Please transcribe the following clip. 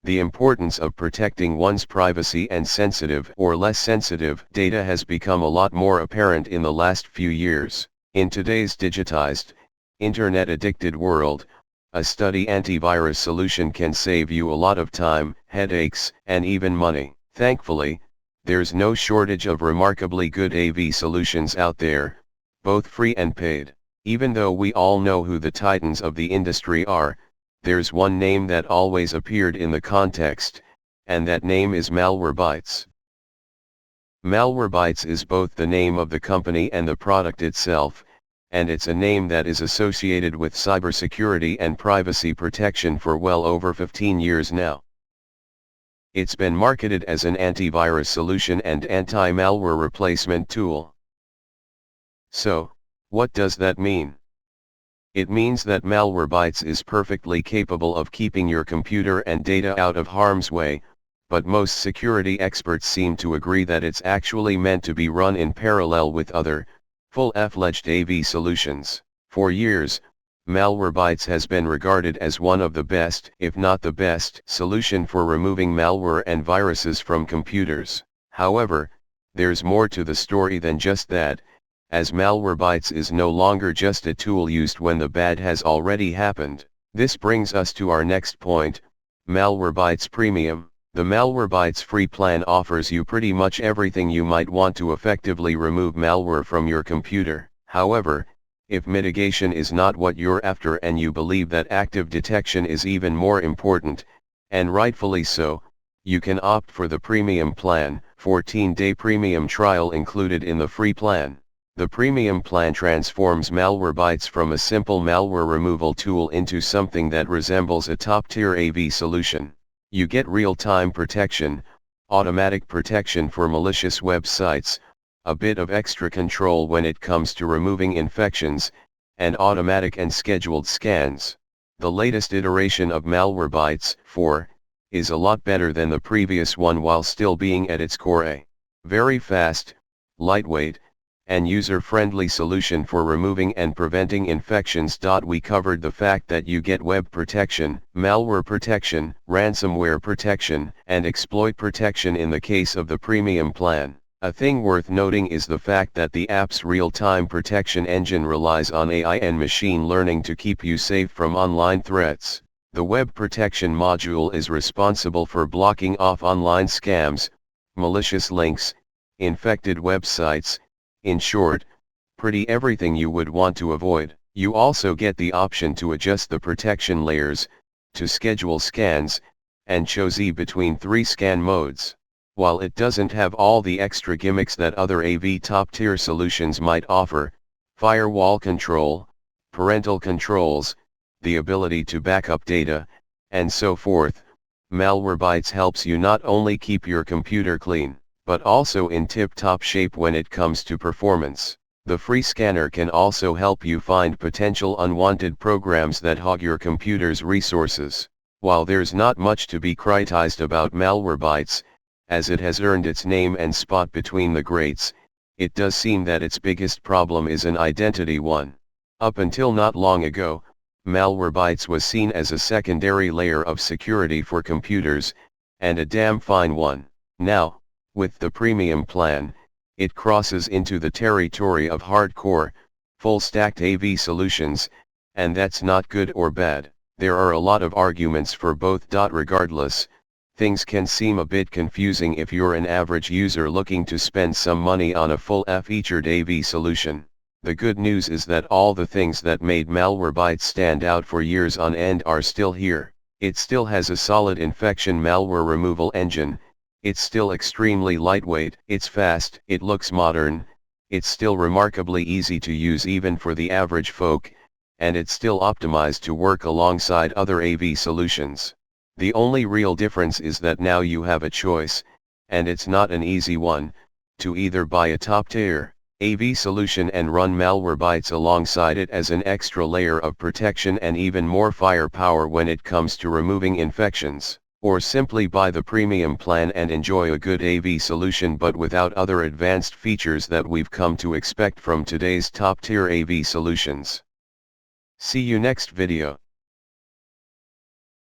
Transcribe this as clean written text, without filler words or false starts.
The importance of protecting one's privacy and sensitive or less sensitive data has become a lot more apparent in the last few years. In today's digitized, internet-addicted world, a steady antivirus solution can save you a lot of time, headaches, and even money. Thankfully, there's no shortage of remarkably good AV solutions out there, both free and paid. Even though we all know who the titans of the industry are, there's one name that always appeared in the context, and that name is Malwarebytes. Malwarebytes is both the name of the company and the product itself, and it's a name that is associated with cybersecurity and privacy protection for well over 15 years now. It's been marketed as an antivirus solution and anti-malware replacement tool. So, what does that mean? It means that Malwarebytes is perfectly capable of keeping your computer and data out of harm's way, but most security experts seem to agree that it's actually meant to be run in parallel with other, full-fledged AV solutions. For years, Malwarebytes has been regarded as one of the best, if not the best, solution for removing malware and viruses from computers. However, there's more to the story than just that, as Malwarebytes is no longer just a tool used when the bad has already happened. This brings us to our next point, Malwarebytes Premium. The Malwarebytes free plan offers you pretty much everything you might want to effectively remove malware from your computer. However, if mitigation is not what you're after and you believe that active detection is even more important, and rightfully so, you can opt for the premium plan, 14-day premium trial included in the free plan. The premium plan transforms Malwarebytes from a simple malware removal tool into something that resembles a top-tier AV solution. You get real-time protection, automatic protection for malicious websites, a bit of extra control when it comes to removing infections, and automatic and scheduled scans. The latest iteration of Malwarebytes, 4, is a lot better than the previous one while still being at its core a very fast, lightweight, and user-friendly solution for removing and preventing infections. We covered the fact that you get web protection, malware protection, ransomware protection, and exploit protection in the case of the premium plan. A thing worth noting is the fact that the app's real-time protection engine relies on AI and machine learning to keep you safe from online threats. The web protection module is responsible for blocking off online scams, malicious links, infected websites, in short, pretty everything you would want to avoid. You also get the option to adjust the protection layers, to schedule scans, and choose between 3 scan modes. While it doesn't have all the extra gimmicks that other AV top-tier solutions might offer, firewall control, parental controls, the ability to backup data, and so forth, Malwarebytes helps you not only keep your computer clean, but also in tip-top shape when it comes to performance. The free scanner can also help you find potential unwanted programs that hog your computer's resources. While there's not much to be criticized about Malwarebytes, as it has earned its name and spot between the greats, it does seem that its biggest problem is an identity one. Up until not long ago, Malwarebytes was seen as a secondary layer of security for computers, and a damn fine one. Now, with the premium plan, it crosses into the territory of hardcore, full-stacked AV solutions, and that's not good or bad. There are a lot of arguments for both. Regardless, things can seem a bit confusing if you're an average user looking to spend some money on a full-featured AV solution. The good news is that all the things that made Malwarebytes stand out for years on end are still here. It still has a solid infection malware removal engine. It's still extremely lightweight, it's fast, it looks modern, it's still remarkably easy to use even for the average folk, and it's still optimized to work alongside other AV solutions. The only real difference is that now you have a choice, and it's not an easy one, to either buy a top-tier AV solution and run Malwarebytes alongside it as an extra layer of protection and even more firepower when it comes to removing infections, or simply buy the premium plan and enjoy a good AV solution but without other advanced features that we've come to expect from today's top-tier AV solutions. See you next video.